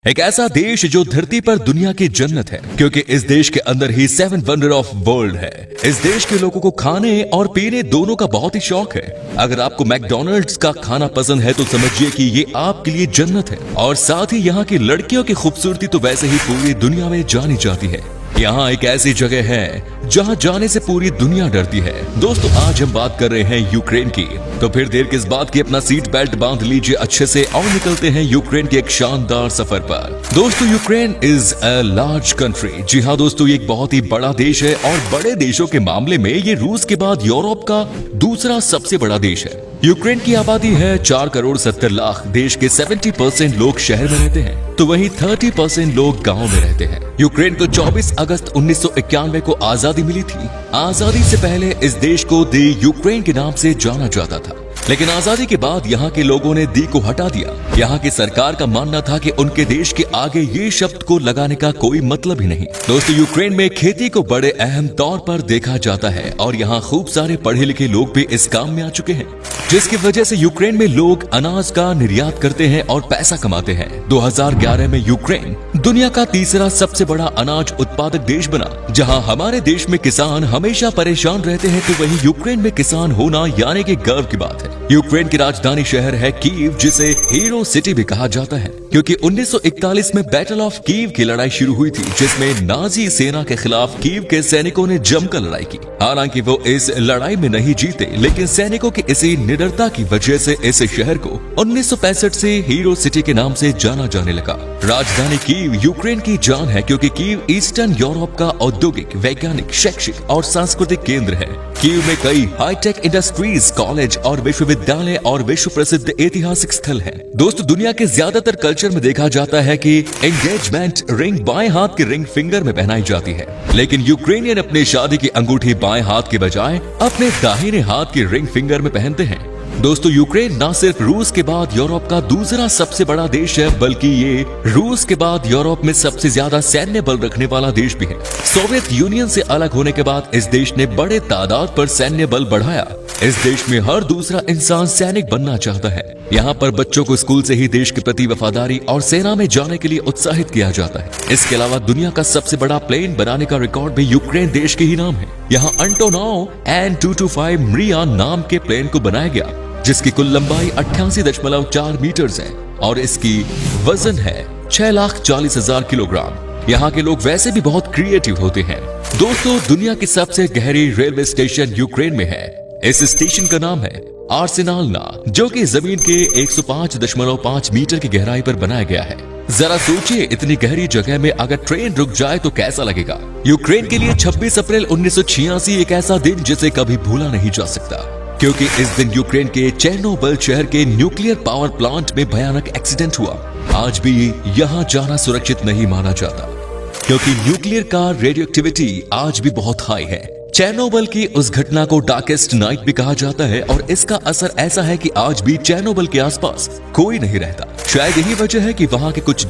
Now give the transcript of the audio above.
एक ऐसा देश जो धरती पर दुनिया की जन्नत है, क्योंकि इस देश के अंदर ही 7 वंडर ऑफ वर्ल्ड है। इस देश के लोगों को खाने और पीने दोनों का बहुत ही शौक है। अगर आपको मैकडॉनल्ड्स का खाना पसंद है तो समझिए कि ये आपके लिए जन्नत है। और साथ ही यहाँ की लड़कियों की खूबसूरती तो वैसे ही पूरी दुनिया में जानी जाती है। यहाँ एक ऐसी जगह है जहाँ जाने से पूरी दुनिया डरती है। दोस्तों, आज हम बात कर रहे हैं यूक्रेन की। तो फिर देर किस बात की, अपना सीट बेल्ट बांध लीजिए अच्छे से और निकलते हैं यूक्रेन के एक शानदार सफर पर। दोस्तों, Ukraine is a large country. जी हाँ दोस्तों, ये एक बहुत ही बड़ा देश है और बड़े देशों के मामले में ये रूस के बाद यूरोप का दूसरा सबसे बड़ा देश है। यूक्रेन की आबादी है 4 करोड़ 70 लाख। देश के 70% लोग शहर में रहते हैं, तो वहीं 30% लोग गांव में रहते हैं। यूक्रेन को 24 अगस्त 1991 को आजादी मिली थी। आजादी से पहले इस देश को दी यूक्रेन के नाम से जाना जाता था, लेकिन आजादी के बाद यहाँ के लोगों ने दी को हटा दिया। यहाँ की सरकार का मानना था कि उनके देश के आगे ये शब्द को लगाने का कोई मतलब ही नहीं। दोस्तों, यूक्रेन में खेती को बड़े अहम तौर पर देखा जाता है और यहाँ खूब सारे पढ़े लिखे लोग भी इस काम में आ चुके हैं, जिसकी वजह से यूक्रेन में लोग अनाज का निर्यात करते हैं और पैसा कमाते हैं। 2011 में यूक्रेन दुनिया का तीसरा सबसे बड़ा अनाज उत्पादक देश बना। जहां हमारे देश में किसान हमेशा परेशान रहते हैं, तो वहीं यूक्रेन में किसान होना यानी कि गर्व की बात है। यूक्रेन की राजधानी शहर है कीव, जिसे हीरो सिटी भी कहा जाता है, क्योंकि 1941 में बैटल ऑफ कीव की लड़ाई शुरू हुई थी, जिसमें नाजी सेना के खिलाफ कीव के सैनिकों ने जमकर लड़ाई की। हालांकि वो इस लड़ाई में नहीं जीते, लेकिन सैनिकों की इसी निडरता की वजह से इस शहर को 1965 से हीरो सिटी के नाम से जाना जाने लगा। राजधानी कीव यूक्रेन की जान है, क्योंकि कीव ईस्टर्न यूरोप का औद्योगिक, वैज्ञानिक, शैक्षिक और सांस्कृतिक केंद्र है। कीव में कई हाईटेक इंडस्ट्रीज, कॉलेज और विश्वविद्यालय और विश्व प्रसिद्ध ऐतिहासिक स्थल हैं। दोस्तों, दुनिया के ज्यादातर कल्चर में देखा जाता है कि एंगेजमेंट रिंग बाएं हाथ के रिंग फिंगर में पहनाई जाती है, लेकिन यूक्रेनियन अपनी शादी की अंगूठी बाएं हाथ के बजाय अपने दाहिने हाथ के रिंग फिंगर में पहनते हैं। दोस्तों, यूक्रेन न सिर्फ रूस के बाद यूरोप का दूसरा सबसे बड़ा देश है, बल्कि ये रूस के बाद यूरोप में सबसे ज्यादा सैन्य बल रखने वाला देश भी है। सोवियत यूनियन से अलग होने के बाद इस देश ने बड़े तादाद पर सैन्य बल बढ़ाया। इस देश में हर दूसरा इंसान सैनिक बनना चाहता है। यहाँ पर बच्चों को स्कूल से ही देश के प्रति वफादारी और सेना में जाने के लिए उत्साहित किया जाता है। इसके अलावा दुनिया का सबसे बड़ा प्लेन बनाने का रिकॉर्ड भी यूक्रेन देश के ही नाम है। यहाँ अंटोनोव An-225 मरिया नाम के प्लेन को बनाया गया, जिसकी कुल लंबाई 88.4 मीटर है और इसकी वजन है 6,40,000 किलोग्राम। यहाँ के लोग वैसे भी बहुत क्रिएटिव होते हैं। दोस्तों, दुनिया की सबसे गहरी रेलवे स्टेशन यूक्रेन में है। इस स्टेशन का नाम है आर्सेनालना, जो कि जमीन के 105.5 मीटर की गहराई पर बनाया गया है। जरा सोचिए, इतनी गहरी जगह में अगर ट्रेन रुक जाए तो कैसा लगेगा। यूक्रेन के लिए 26 अप्रैल 1986 एक ऐसा दिन जिसे कभी भूला नहीं जा सकता, क्योंकि इस दिन यूक्रेन के चेर्नोबिल शहर के न्यूक्लियर पावर प्लांट में भयानक एक्सीडेंट हुआ। आज भी यहाँ जाना सुरक्षित नहीं माना जाता, क्योंकि न्यूक्लियर का रेडियोएक्टिविटी आज भी बहुत हाई है। चेर्नोबिल की उस घटना को डार्केस्ट नाइट भी कहा जाता है और इसका असर ऐसा है कि आज भी चेर्नोबिल के आसपास कोई नहीं रहता। शायद यही वजह है कि वहाँ के कुछ